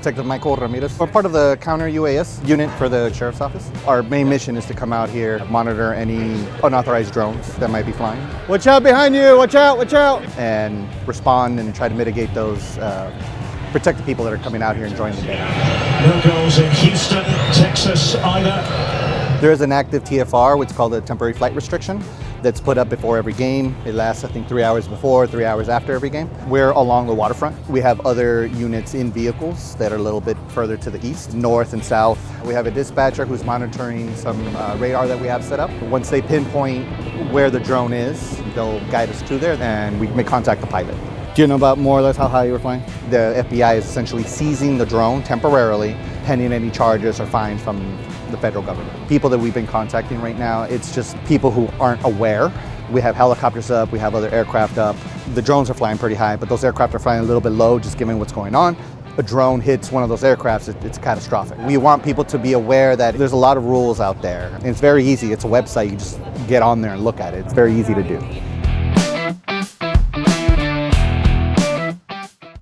Detective Michael Ramirez. We're part of the counter UAS unit for the Sheriff's Office. Our main mission is to come out here, monitor any unauthorized drones that might be flying. Watch out behind you, watch out, watch out! And respond and try to mitigate those, protect the people that are coming out here enjoying the day. No goals in Houston, Texas either. There is an active TFR, what's called a temporary flight restriction, that's put up before every game. It lasts, I think, 3 hours before, 3 hours after every game. We're along the waterfront. We have other units in vehicles that are a little bit further to the east, north and south. We have a dispatcher who's monitoring some radar that we have set up. Once they pinpoint where the drone is, they'll guide us to there and we may contact the pilot. Do you know about more or less how high you were flying? The FBI is essentially seizing the drone temporarily, pending any charges or fines from the federal government. People that we've been contacting right now, it's just people who aren't aware. We have helicopters up, we have other aircraft up. The drones are flying pretty high, but those aircraft are flying a little bit low, just given what's going on. A drone hits one of those aircrafts, it's catastrophic. We want people to be aware that there's a lot of rules out there. And it's very easy, it's a website, you just get on there and look at it. It's very easy to do.